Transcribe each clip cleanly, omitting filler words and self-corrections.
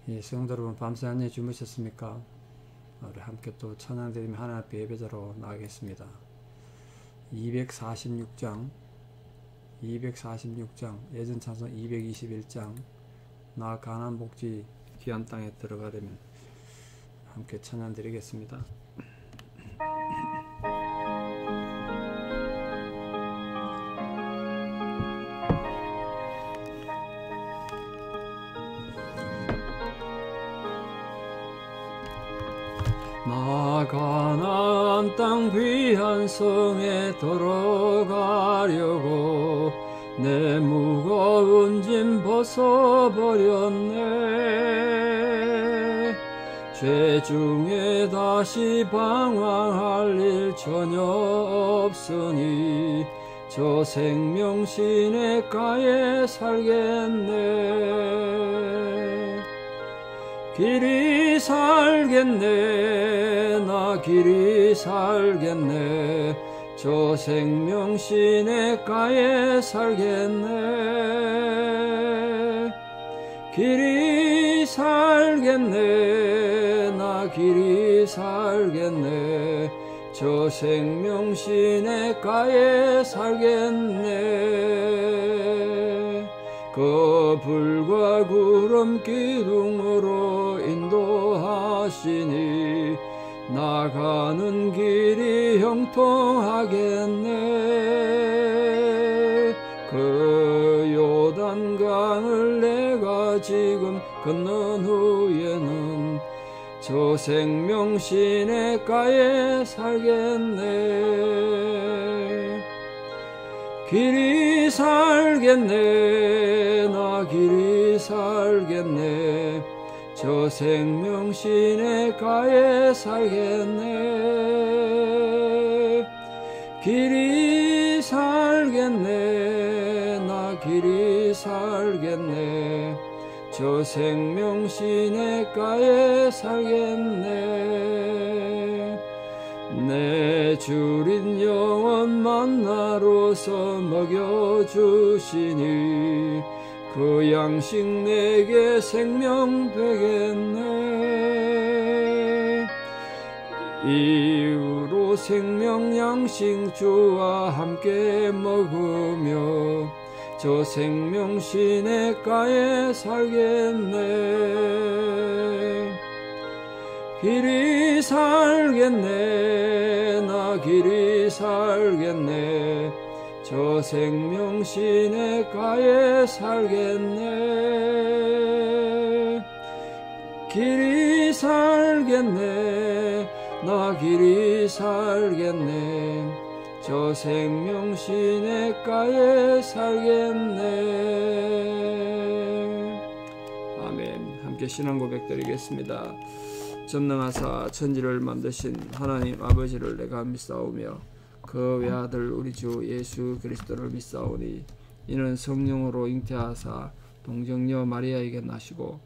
예, 성도 여러분, 밤새 안녕히 주무셨습니까? 우리 함께 또 찬양드리며 하나님 앞에 예배자로 나가겠습니다. 246장, 예전 찬송 221장, 나 가나안 복지 귀한 땅에 들어가려면 함께 찬양드리겠습니다. 나 가나안 땅 귀한 성에 들어가려고 내 무거운 짐 벗어버렸네. 죄 중에 다시 방황할 일 전혀 없으니 저 생명 시냇가에 살겠네. 길이 살겠네. 나 길이 살겠네. 저 생명 시냇가에 살겠네. 길이 살겠네. 나 길이 살겠네. 저 생명 시냇가에 살겠네. 그 불과 구름 기둥으로 인도하시니 나가는 길이 형통하겠네. 그 요단강을 내가 지금 건넌 후에는 저 생명 시냇가에 살겠네. 길이 살겠네. 나 길이 살겠네. 저 생명 시냇가에 살겠네. 길이 살겠네. 나 길이 살겠네. 저 생명 시냇가에 살겠네. 내 주린 영원 만나로서 먹여주시니 그 양식 내게 생명 되겠네. 이후로 생명 양식 주와 함께 먹으며 저 생명 시냇가에 살겠네. 길이 살겠네. 나 길이 살겠네. 저 생명 시냇가에 살겠네. 길이 살겠네. 나 길이 살겠네. 저 생명 시냇가에 살겠네. 아멘. 함께 신앙 고백 드리겠습니다. 전능하사 천지를 만드신 하나님 아버지를 내가 믿사오며 그 외아들 우리 주 예수 그리스도를 믿사오니 이는 성령으로 잉태하사 동정녀 마리아에게 나시고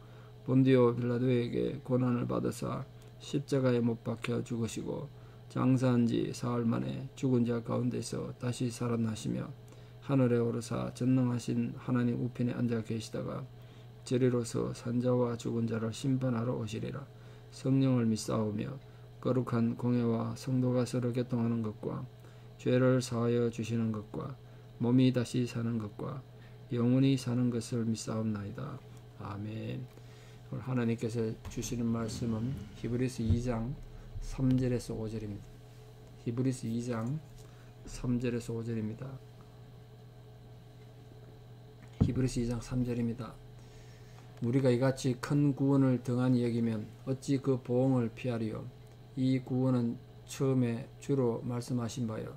본디오 빌라도에게 고난을 받으사 십자가에 못 박혀 죽으시고 장사한 지 사흘 만에 죽은 자 가운데서 다시 살아나시며 하늘에 오르사 전능하신 하나님 우편에 앉아 계시다가 저리로서 산자와 죽은 자를 심판하러 오시리라. 성령을 믿사오며 거룩한 공회와 성도가 서로 교통하는 것과 죄를 사하여 주시는 것과 몸이 다시 사는 것과 영원히 사는 것을 믿사옵나이다. 아멘. 오늘 하나님께서 주시는 말씀은 히브리서 2장 3절에서 5절입니다. 히브리서 2장 3절에서 5절입니다. 히브리서 2장 3절입니다. 우리가 이같이 큰 구원을 등한히 여기면 어찌 그 보응을 피하리요. 이 구원은 처음에 주로 말씀하신 바요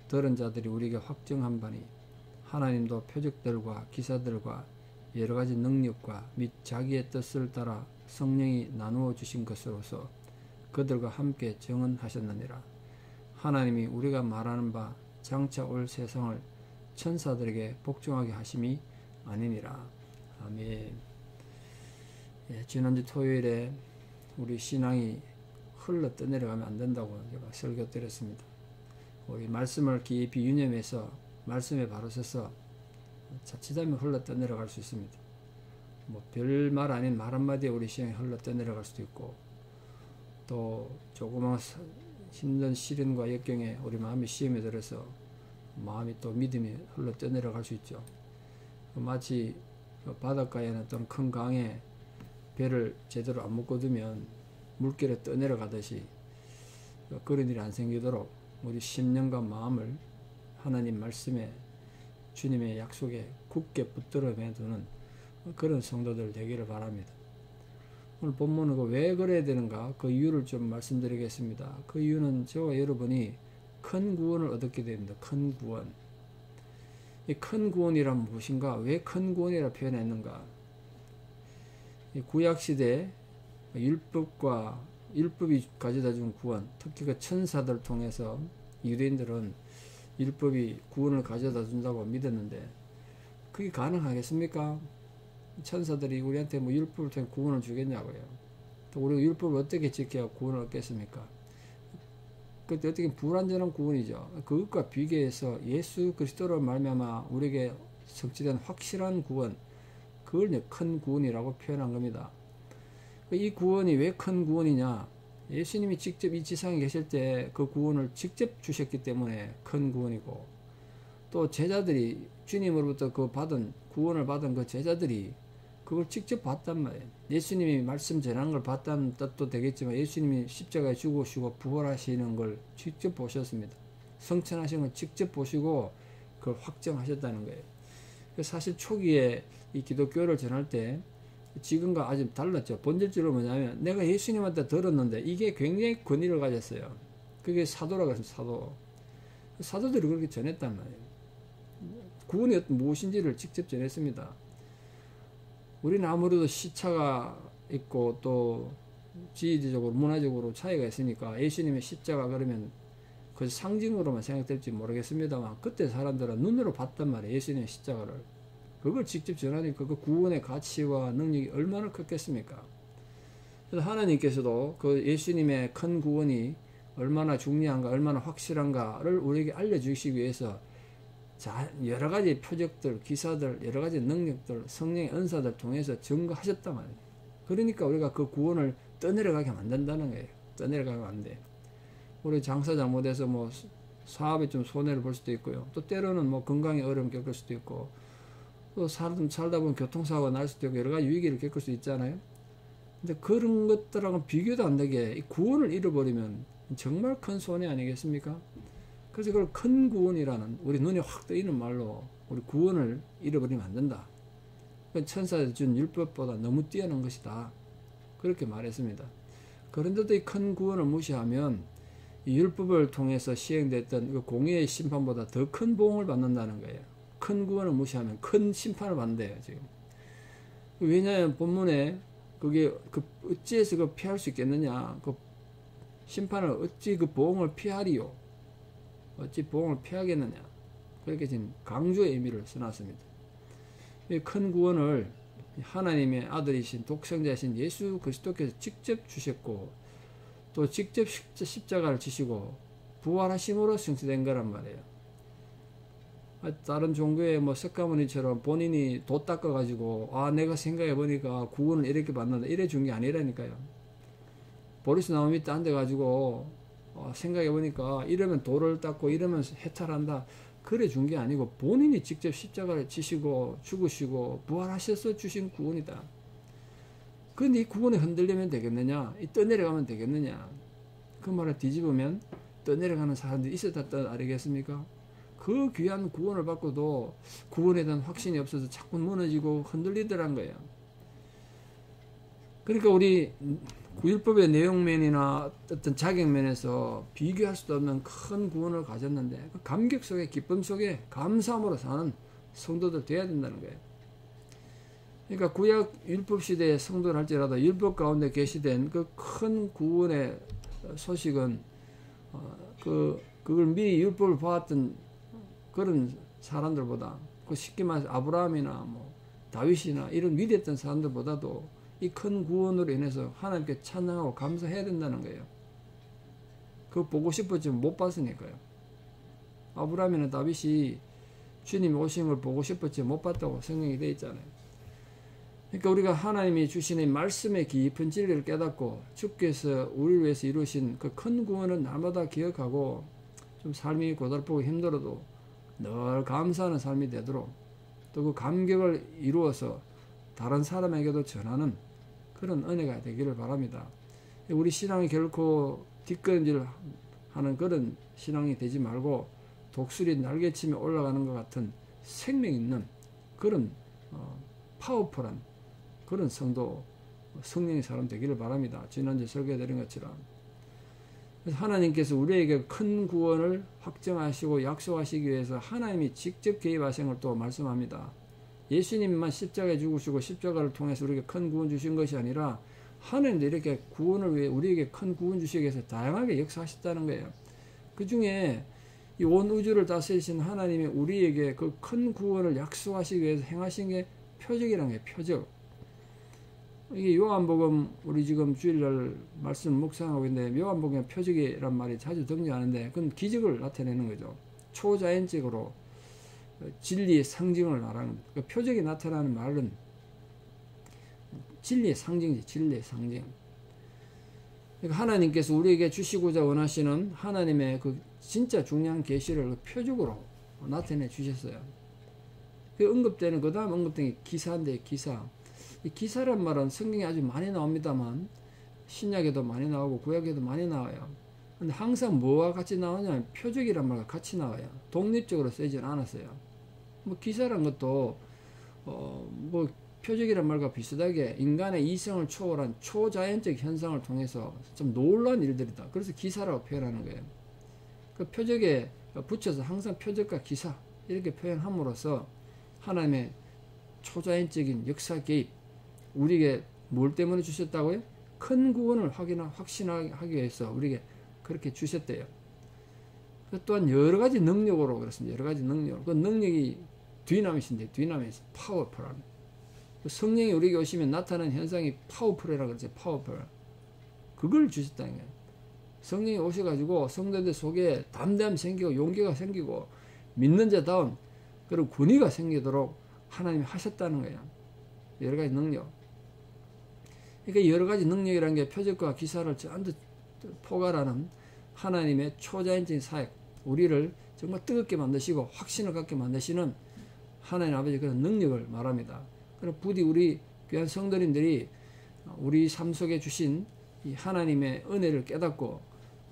들은 자들이 우리에게 확정한 바니 하나님도 표적들과 기사들과 여러가지 능력과 및 자기의 뜻을 따라 성령이 나누어 주신 것으로서 그들과 함께 정언하셨느니라. 하나님이 우리가 말하는 바 장차 올 세상을 천사들에게 복종하게 하심이 아니니라. 아멘. 예, 지난주 토요일에 우리 신앙이 흘러 떠내려가면 안 된다고 제가 설교 드렸습니다. 우리 말씀을 깊이 유념해서 말씀에 바로 서서 자칫하면 흘러 떠내려갈 수 있습니다. 뭐 별 말 아닌 말 한마디에 우리 시험이 흘러 떠내려갈 수도 있고, 또 조그마한 힘든 시련과 역경에 우리 마음이 시험에 들어서 마음이 또 믿음이 흘러 떠내려갈 수 있죠. 마치 바닷가에는 어떤 큰 강에 배를 제대로 안 묶어두면 물결에 떠내려가듯이 그런 일이 안 생기도록 우리 심령과 마음을 하나님 말씀에, 주님의 약속에 굳게 붙들어 매두는 그런 성도들 되기를 바랍니다. 오늘 본문은 왜 그래야 되는가, 그 이유를 좀 말씀드리겠습니다. 그 이유는 저와 여러분이 큰 구원을 얻게 됩니다. 큰 구원. 이 큰 구원이란 무엇인가? 왜 큰 구원이라 표현했는가? 이 구약시대 율법이 가져다 준 구원, 특히 그 천사들 통해서 유대인들은 율법이 구원을 가져다 준다고 믿었는데, 그게 가능하겠습니까? 천사들이 우리한테 뭐 율법을 통해 구원을 주겠냐고요. 또 우리가 율법을 어떻게 지켜야 구원을 얻겠습니까? 그때 어떻게 불완전한 구원이죠. 그것과 비교해서 예수 그리스도로 말미암아 우리에게 성취된 확실한 구원, 그걸 큰 구원이라고 표현한 겁니다. 이 구원이 왜 큰 구원이냐? 예수님이 직접 이 지상에 계실 때 그 구원을 직접 주셨기 때문에 큰 구원이고, 또 제자들이 주님으로부터 그 구원을 받은 그 제자들이 그걸 직접 봤단 말이에요. 예수님이 말씀 전하는 걸 봤다는 뜻도 되겠지만, 예수님이 십자가에 죽으시고 부활하시는 걸 직접 보셨습니다. 성천하신 걸 직접 보시고 그걸 확정하셨다는 거예요. 사실 초기에 이 기독교를 전할 때 지금과 아주 달랐죠. 본질적으로 뭐냐면, 내가 예수님한테 들었는데 이게 굉장히 권위를 가졌어요. 그게 사도라고 했습니다. 사도들이 그렇게 전했단 말이에요. 구원이 무엇인지를 직접 전했습니다. 우리는 아무래도 시차가 있고 또 지리적으로 문화적으로 차이가 있으니까 예수님의 십자가 그러면 그 상징으로만 생각될지 모르겠습니다만, 그때 사람들은 눈으로 봤단 말이에요. 예수님의 십자가를. 그걸 직접 전하니까 그 구원의 가치와 능력이 얼마나 컸겠습니까? 그래서 하나님께서도 그 예수님의 큰 구원이 얼마나 중요한가, 얼마나 확실한가를 우리에게 알려주시기 위해서 여러 가지 표적들, 기사들, 여러 가지 능력들, 성령의 은사들 통해서 증거하셨단 말이에요. 그러니까 우리가 그 구원을 떠내려가게 만든다는 거예요. 떠내려가면 안 돼. 우리 장사 잘못해서 뭐 사업에 좀 손해를 볼 수도 있고요. 또 때로는 뭐 건강에 어려움 겪을 수도 있고, 또 살다 보면 교통사고가 날 수도 있고 여러 가지 위기를 겪을 수 있잖아요. 근데 그런 것들하고는 비교도 안 되게 이 구원을 잃어버리면 정말 큰 손해 아니겠습니까? 그래서 그걸 큰 구원이라는, 우리 눈에 확 뜨이는 말로 우리 구원을 잃어버리면 안 된다. 천사들 준 율법보다 너무 뛰어난 것이다. 그렇게 말했습니다. 그런데도 이 큰 구원을 무시하면 이 율법을 통해서 시행됐던 그 공의의 심판보다 더 큰 보응을 받는다는 거예요. 큰 구원을 무시하면 큰 심판을 받는데요, 지금. 왜냐하면 본문에 그게 어찌해서 그 피할 수 있겠느냐? 그 심판을 어찌 그 보응을 피하리요? 어찌 보응을 피하겠느냐? 그렇게 지금 강조의 의미를 써놨습니다. 이 큰 구원을 하나님의 아들이신 독생자이신 예수 그리스도께서 직접 주셨고, 또 직접 십자가를 지시고 부활하심으로 성취된 거란 말이에요. 다른 종교의 뭐 석가모니처럼 본인이 도 닦아가지고 내가 생각해보니까 구원을 이렇게 받는다 이래 준 게 아니라니까요. 보리스 나무 밑에 앉아가지고 생각해보니까 이러면 도를 닦고 이러면 해탈한다 그래 준 게 아니고, 본인이 직접 십자가를 지시고 죽으시고 부활하셔서 주신 구원이다. 그런데 이 구원에 흔들리면 되겠느냐? 떠내려가면 되겠느냐? 그 말을 뒤집으면 떠내려가는 사람들이 있었다는 뜻 아니겠습니까? 그 귀한 구원을 받고도 구원에 대한 확신이 없어서 자꾸 무너지고 흔들리더란 거예요. 그러니까 우리 율법의 내용면이나 어떤 자격면에서 비교할 수도 없는 큰 구원을 가졌는데, 그 감격 속에, 기쁨 속에 감사함으로 사는 성도들 돼야 된다는 거예요. 그러니까 구약 율법 시대의 성도를 할지라도 율법 가운데 계시된 그 큰 구원의 소식은 그걸 미리 율법을 봐왔던 그런 사람들보다, 그 쉽게 말해서 아브라함이나 뭐 다윗이나 이런 위대했던 사람들보다도 이 큰 구원으로 인해서 하나님께 찬양하고 감사해야 된다는 거예요. 그거 보고 싶었지만 못 봤으니까요. 아브라함이나 다윗이 주님이 오신 걸 보고 싶었지만 못 봤다고 성경이 되어 있잖아요. 그러니까 우리가 하나님이 주신 이 말씀의 깊은 진리를 깨닫고 주께서 우리를 위해서 이루신 그 큰 구원을 날마다 기억하고 좀 삶이 고달프고 힘들어도 늘 감사하는 삶이 되도록 또 그 감격을 이루어서 다른 사람에게도 전하는 그런 은혜가 되기를 바랍니다. 우리 신앙이 결코 뒷걸음질 하는 그런 신앙이 되지 말고 독수리 날개치며 올라가는 것 같은 생명 있는 그런 파워풀한 그런 성도, 성령의 사람 되기를 바랍니다. 지난주에 설교해드린 것처럼. 그래서 하나님께서 우리에게 큰 구원을 확정하시고 약속하시기 위해서 하나님이 직접 개입하신 걸 또 말씀합니다. 예수님만 십자가에 죽으시고 십자가를 통해서 우리에게 큰 구원 주신 것이 아니라 하나님도 이렇게 구원을 위해 우리에게 큰 구원 주시기 위해서 다양하게 역사하셨다는 거예요. 그 중에 이 온 우주를 다스리신 하나님이 우리에게 그 큰 구원을 약속하시기 위해서 행하신 게 표적이라는 게 표적. 이게 요한복음 우리 지금 주일날 말씀 묵상하고 있는데 요한복음의 표적이란 말이 자주 등장하는데 그건 기적을 나타내는 거죠. 초자연적으로 진리의 상징을 말하는 그 표적이 나타나는 말은 진리의 상징이지. 진리의 상징. 그러니까 하나님께서 우리에게 주시고자 원하시는 하나님의 그 진짜 중요한 계시를 그 표적으로 나타내 주셨어요. 그 언급되는 그 다음 언급된 게 기사인데 기사. 이 기사란 말은 성경에 아주 많이 나옵니다만 신약에도 많이 나오고 구약에도 많이 나와요. 근데 항상 뭐와 같이 나오냐면 표적이란 말과 같이 나와요. 독립적으로 쓰이진 않았어요. 뭐 기사란 것도 뭐 표적이란 말과 비슷하게 인간의 이성을 초월한 초자연적 현상을 통해서 좀 놀라운 일들이다. 그래서 기사라고 표현하는 거예요. 그 표적에 붙여서 항상 표적과 기사 이렇게 표현함으로써 하나님의 초자연적인 역사 개입, 우리에게 뭘 때문에 주셨다고요? 큰 구원을 확신하기 위해서 우리에게 그렇게 주셨대요. 또한 여러 가지 능력으로 그렇습니다. 여러 가지 능력. 그 능력이 디나밋인데 디나밋, 파워풀한. 성령이 우리에게 오시면 나타나는 현상이 파워풀이라고 그러죠. 파워풀. 그걸 주셨다는 거예요. 성령이 오셔가지고 성도들 속에 담대함이 생기고 용기가 생기고 믿는 자다운 그런 권위가 생기도록 하나님이 하셨다는 거예요. 여러 가지 능력. 그러니까 여러 가지 능력이라는 게 표적과 기사를 전부 포괄하는 하나님의 초자연적인 사역, 우리를 정말 뜨겁게 만드시고 확신을 갖게 만드시는 하나님 아버지 그런 능력을 말합니다. 그럼 부디 우리 귀한 성도님들이 우리 삶 속에 주신 이 하나님의 은혜를 깨닫고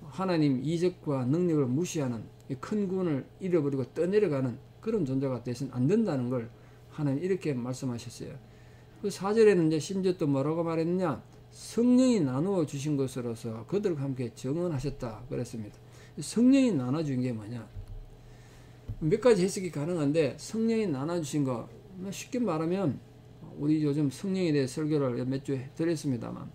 하나님 이적과 능력을 무시하는 큰 구원을 잃어버리고 떠내려가는 그런 존재가 되서는 안 된다는 걸 하나님 이렇게 말씀하셨어요. 그 4절에는 이제 심지어 또 뭐라고 말했느냐? 성령이 나누어 주신 것으로서 그들과 함께 정언하셨다 그랬습니다. 성령이 나눠준 게 뭐냐? 몇 가지 해석이 가능한데 성령이 나눠주신 거 쉽게 말하면 우리 요즘 성령에 대해 설교를 몇 주 드렸습니다만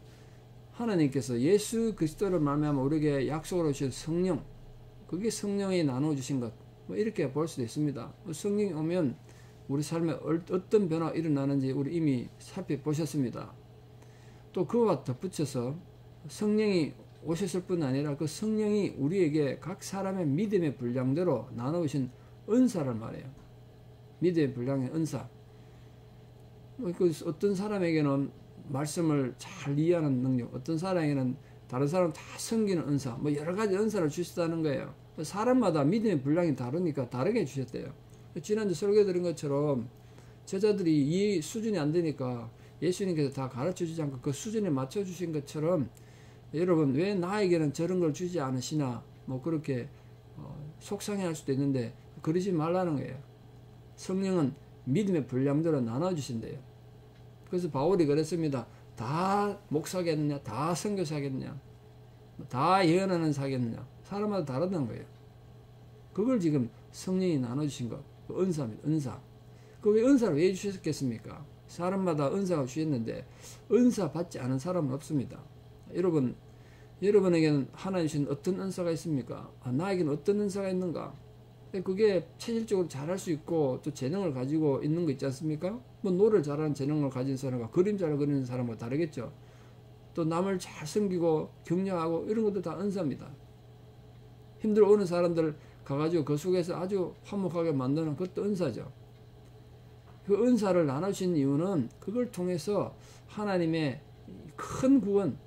하나님께서 예수 그리스도를 말미암아 우리에게 약속으로 주신 성령, 그게 성령이 나눠주신 것, 뭐 이렇게 볼 수도 있습니다. 성령이 오면 우리 삶에 어떤 변화가 일어나는지 우리 이미 살펴보셨습니다. 또 그와 덧붙여서 성령이 오셨을 뿐 아니라 그 성령이 우리에게 각 사람의 믿음의 분량대로 나누신 은사를 말해요. 믿음의 분량의 은사. 그 어떤 사람에게는 말씀을 잘 이해하는 능력, 어떤 사람에게는 다른 사람 다 섬기는 은사, 뭐 여러 가지 은사를 주셨다는 거예요. 사람마다 믿음의 분량이 다르니까 다르게 주셨대요. 지난주 설교 드린 것처럼 제자들이 이 수준이 안 되니까 예수님께서 다 가르쳐 주지 않고 그 수준에 맞춰 주신 것처럼 여러분 왜 나에게는 저런 걸 주지 않으시나 뭐 그렇게 속상해 할 수도 있는데 그러지 말라는 거예요. 성령은 믿음의 분량대로 나눠주신대요. 그래서 바울이 그랬습니다. 다 목사겠느냐, 다 선교사겠느냐, 다 예언하는 사겠느냐, 사람마다 다르다는 거예요. 그걸 지금 성령이 나눠주신 것, 그 은사입니다. 은사. 그 왜 은사를 왜 주셨겠습니까? 사람마다 은사가 주셨는데 은사 받지 않은 사람은 없습니다. 여러분에게는 하나님 주신 어떤 은사가 있습니까? 나에게는 어떤 은사가 있는가? 그게 체질적으로 잘할 수 있고 또 재능을 가지고 있는 거 있지 않습니까? 뭐 노래를 잘하는 재능을 가진 사람과 그림 잘 그리는 사람과 다르겠죠. 또 남을 잘 섬기고 격려하고 이런 것도 다 은사입니다. 힘들어 오는 사람들 가가지고 그 속에서 아주 화목하게 만드는 그것도 은사죠. 그 은사를 나누신 이유는 그걸 통해서 하나님의 큰 구원,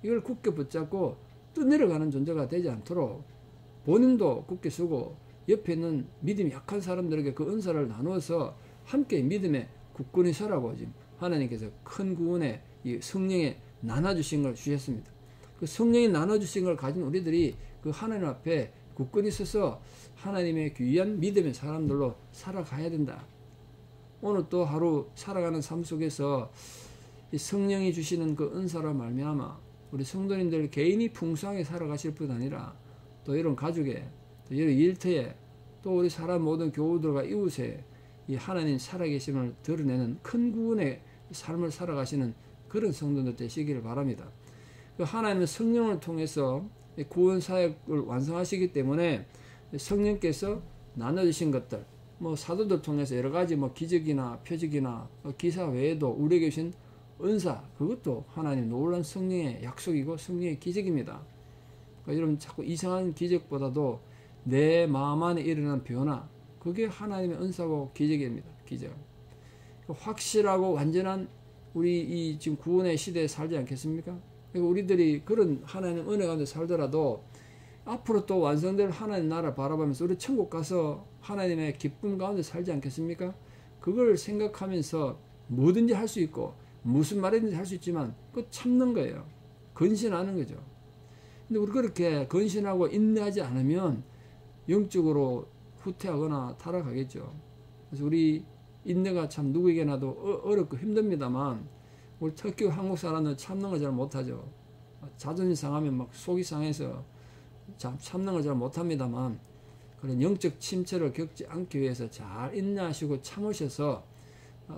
이걸 굳게 붙잡고 떠내려가는 존재가 되지 않도록 본인도 굳게 서고 옆에 있는 믿음이 약한 사람들에게 그 은사를 나누어서 함께 믿음의 굳건히 서라고 지금 하나님께서 큰 구원의 이 성령에 나눠주신 걸 주셨습니다. 그 성령이 나눠주신 걸 가진 우리들이 그 하나님 앞에 굳건히 서서 하나님의 귀한 믿음의 사람들로 살아가야 된다. 오늘 또 하루 살아가는 삶 속에서 이 성령이 주시는 그 은사로 말미암아 우리 성도님들 개인이 풍성하게 살아가실 뿐 아니라 또 이런 가족에 또 이런 일터에 또 우리 사람 모든 교우들과 이웃에 이 하나님 살아계심을 드러내는 큰 구원의 삶을 살아가시는 그런 성도들 되시기를 바랍니다. 그 하나님은 성령을 통해서 구원 사역을 완성하시기 때문에 성령께서 나눠주신 것들, 뭐 사도들 통해서 여러 가지 뭐 기적이나 표적이나 기사 외에도 우리에게 주신 은사, 그것도 하나님 놀라운 성령의 약속이고 성령의 기적입니다. 그러니까 여러분 자꾸 이상한 기적보다도 내 마음 안에 일어난 변화, 그게 하나님의 은사고 기적입니다. 기적. 확실하고 완전한 우리 이 지금 구원의 시대에 살지 않겠습니까? 그러니까 우리들이 그런 하나님 은혜 가운데 살더라도 앞으로 또 완성될 하나님 나라 바라보면서 우리 천국 가서 하나님의 기쁨 가운데 살지 않겠습니까? 그걸 생각하면서 뭐든지 할 수 있고 무슨 말이든지 할 수 있지만 그 참는 거예요. 근신하는 거죠. 근데 우리 그렇게 근신하고 인내하지 않으면 영적으로 후퇴하거나 타락하겠죠. 그래서 우리 인내가 참 누구에게나도 어렵고 힘듭니다만 우리 특히 한국 사람은 참는 걸 잘 못하죠. 자존심 상하면 막 속이 상해서 참는 걸 잘 못합니다만 그런 영적 침체를 겪지 않기 위해서 잘 인내하시고 참으셔서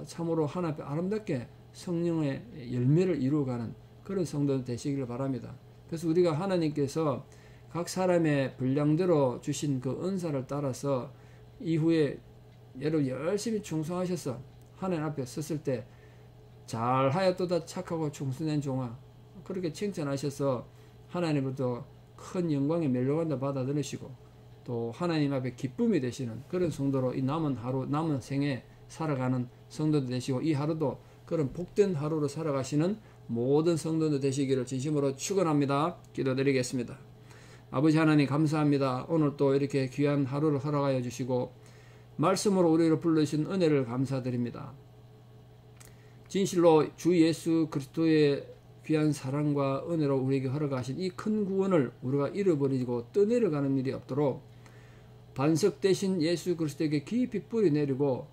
참으로 하나님 앞에 아름답게 성령의 열매를 이루어가는 그런 성도 되시기를 바랍니다. 그래서 우리가 하나님께서 각 사람의 분량대로 주신 그 은사를 따라서 이후에 여러분 열심히 충성하셔서 하나님 앞에 섰을 때 잘하였도다 착하고 충성된 종아, 그렇게 칭찬하셔서 하나님으로부터 큰 영광의 멸류관도 받아들이시고 또 하나님 앞에 기쁨이 되시는 그런 성도로 이 남은 하루 남은 생에 살아가는 성도도 되시고 이 하루도 그런 복된 하루로 살아가시는 모든 성도들 되시기를 진심으로 축원합니다. 기도드리겠습니다. 아버지 하나님 감사합니다. 오늘 또 이렇게 귀한 하루를 허락하여 주시고 말씀으로 우리를 불러주신 은혜를 감사드립니다. 진실로 주 예수 그리스도의 귀한 사랑과 은혜로 우리에게 허락하신 이 큰 구원을 우리가 잃어버리고 떠내려가는 일이 없도록 반석 대신 예수 그리스도에게 깊이 뿌리 내리고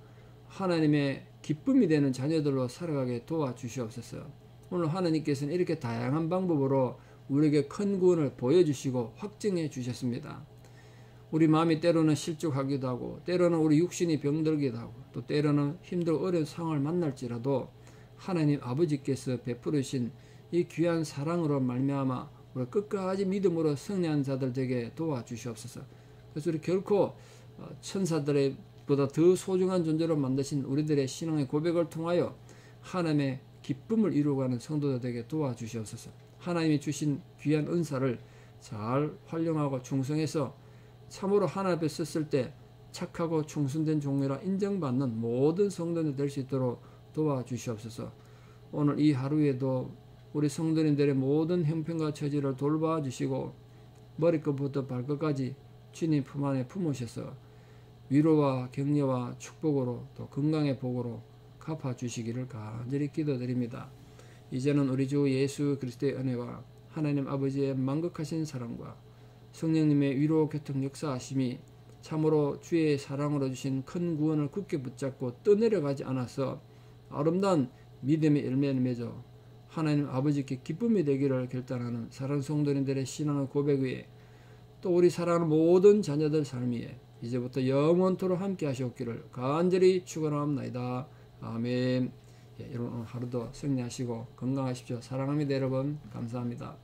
하나님의 기쁨이 되는 자녀들로 살아가게 도와주시옵소서. 오늘 하나님께서는 이렇게 다양한 방법으로 우리에게 큰 구원을 보여주시고 확증해 주셨습니다. 우리 마음이 때로는 실족하기도 하고 때로는 우리 육신이 병들기도 하고 또 때로는 힘들고 어려운 상황을 만날지라도 하나님 아버지께서 베풀으신 이 귀한 사랑으로 말미암아 우리 끝까지 믿음으로 승리한 자들 되게 도와주시옵소서. 그래서 우리 결코 천사들보다 더 소중한 존재로 만드신 우리들의 신앙의 고백을 통하여 하나님의 기쁨을 이루어가는 성도들 되게 도와주시옵소서. 하나님이 주신 귀한 은사를 잘 활용하고 충성해서 참으로 하나님 앞에 섰을 때 착하고 충성된 종이라 인정받는 모든 성도들 될 수 있도록 도와주시옵소서. 오늘 이 하루에도 우리 성도님들의 모든 형편과 처지를 돌봐 주시고 머리끝부터 발끝까지 주님 품 안에 품으셔서 위로와 격려와 축복으로 또 건강의 복으로 갚아주시기를 간절히 기도드립니다. 이제는 우리 주 예수 그리스도의 은혜와 하나님 아버지의 만극하신 사랑과 성령님의 위로 교통 역사하심이 참으로 주의 사랑으로 주신 큰 구원을 굳게 붙잡고 떠내려가지 않아서 아름다운 믿음의 열매를 맺어 하나님 아버지께 기쁨이 되기를 결단하는 사랑하는 성도님들의 신앙의 고백 위에 또 우리 사랑하는 모든 자녀들 삶 위에 이제부터 영원토록 함께 하시옵기를 간절히 축원합니다. 아멘. 여러분 오늘 하루도 승리하시고 건강하십시오. 사랑합니다 여러분. 감사합니다.